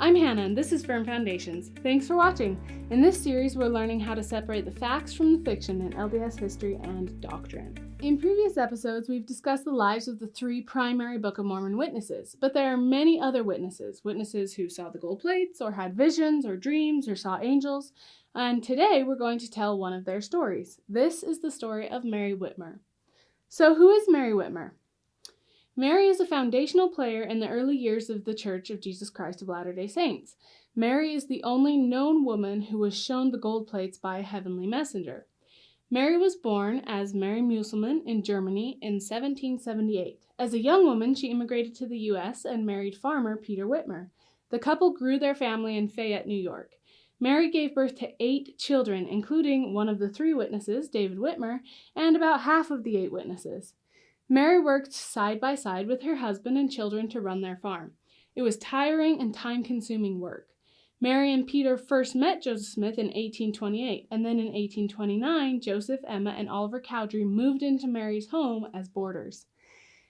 I'm Hannah, and this is Firm Foundations. Thanks for watching. In this series, we're learning how to separate the facts from the fiction in LDS history and doctrine. In previous episodes, we've discussed the lives of the three primary Book of Mormon witnesses, but there are many other witnesses who saw the gold plates, or had visions, or dreams, or saw angels, and today we're going to tell one of their stories. This is the story of Mary Whitmer. So who is Mary Whitmer? Mary is a foundational player in the early years of the Church of Jesus Christ of Latter-day Saints. Mary is the only known woman who was shown the gold plates by a heavenly messenger. Mary was born as Mary Muselmann in Germany in 1778. As a young woman, she immigrated to the U.S. and married farmer Peter Whitmer. The couple grew their family in Fayette, New York. Mary gave birth to 8 children, including one of the 3 witnesses, David Whitmer, and about half of the 8 witnesses. Mary worked side by side with her husband and children to run their farm. It was tiring and time-consuming work. Mary and Peter first met Joseph Smith in 1828, and then in 1829, Joseph, Emma, and Oliver Cowdery moved into Mary's home as boarders.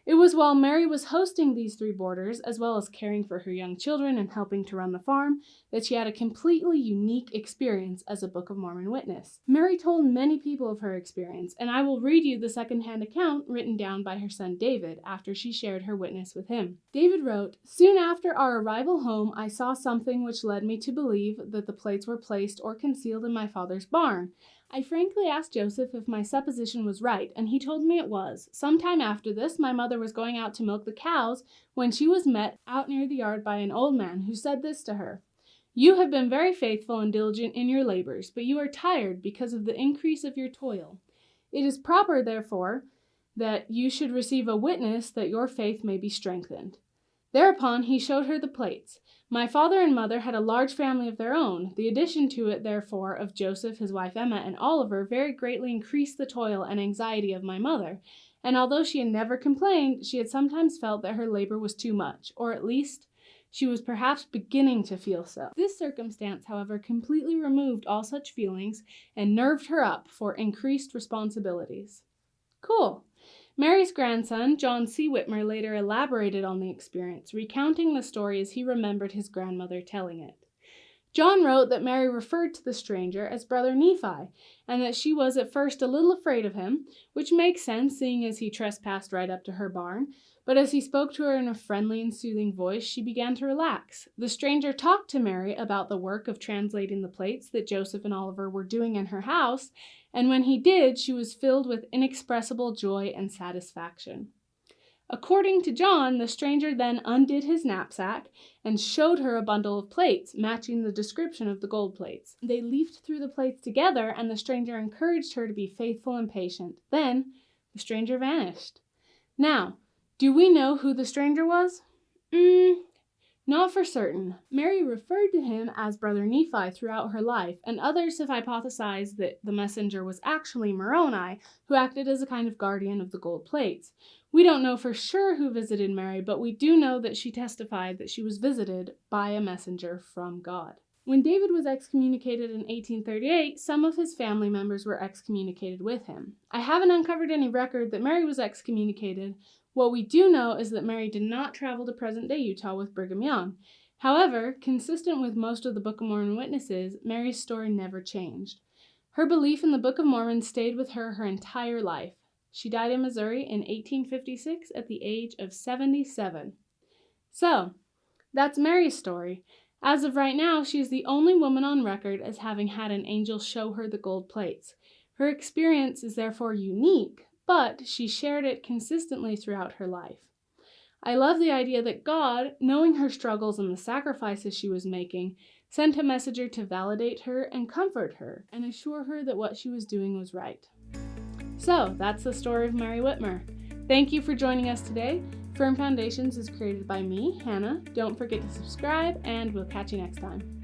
It was while Mary was hosting these 3 boarders, as well as caring for her young children and helping to run the farm, that she had a completely unique experience as a Book of Mormon witness. Mary told many people of her experience, and I will read you the second-hand account written down by her son David after she shared her witness with him. David wrote, "Soon after our arrival home, I saw something which led me to believe that the plates were placed or concealed in my father's barn. I frankly asked Joseph if my supposition was right, and he told me it was. Sometime after this, my mother was going out to milk the cows when she was met out near the yard by an old man who said this to her: 'You have been very faithful and diligent in your labors, but you are tired because of the increase of your toil. It is proper, therefore, that you should receive a witness that your faith may be strengthened.' Thereupon he showed her the plates. My father and mother had a large family of their own. The addition to it, therefore, of Joseph, his wife Emma, and Oliver very greatly increased the toil and anxiety of my mother, and although she had never complained, she had sometimes felt that her labor was too much, or at least she was perhaps beginning to feel so. This circumstance, however, completely removed all such feelings and nerved her up for increased responsibilities." Cool. Mary's grandson, John C. Whitmer, later elaborated on the experience, recounting the story as he remembered his grandmother telling it. John wrote that Mary referred to the stranger as Brother Nephi, and that she was at first a little afraid of him, which makes sense seeing as he trespassed right up to her barn, but as he spoke to her in a friendly and soothing voice, she began to relax. The stranger talked to Mary about the work of translating the plates that Joseph and Oliver were doing in her house, and when he did, she was filled with inexpressible joy and satisfaction. According to John, the stranger then undid his knapsack and showed her a bundle of plates, matching the description of the gold plates. They leafed through the plates together, and the stranger encouraged her to be faithful and patient. Then, the stranger vanished. Now, do we know who the stranger was? Not for certain. Mary referred to him as Brother Nephi throughout her life, and others have hypothesized that the messenger was actually Moroni, who acted as a kind of guardian of the gold plates. We don't know for sure who visited Mary, but we do know that she testified that she was visited by a messenger from God. When David was excommunicated in 1838, some of his family members were excommunicated with him. I haven't uncovered any record that Mary was excommunicated. What we do know is that Mary did not travel to present-day Utah with Brigham Young. However, consistent with most of the Book of Mormon witnesses, Mary's story never changed. Her belief in the Book of Mormon stayed with her entire life. She died in Missouri in 1856 at the age of 77. So, that's Mary's story. As of right now, she is the only woman on record as having had an angel show her the gold plates. Her experience is therefore unique, but she shared it consistently throughout her life. I love the idea that God, knowing her struggles and the sacrifices she was making, sent a messenger to validate her and comfort her and assure her that what she was doing was right. So, that's the story of Mary Whitmer. Thank you for joining us today. Firm Foundations is created by me, Hannah. Don't forget to subscribe, and we'll catch you next time.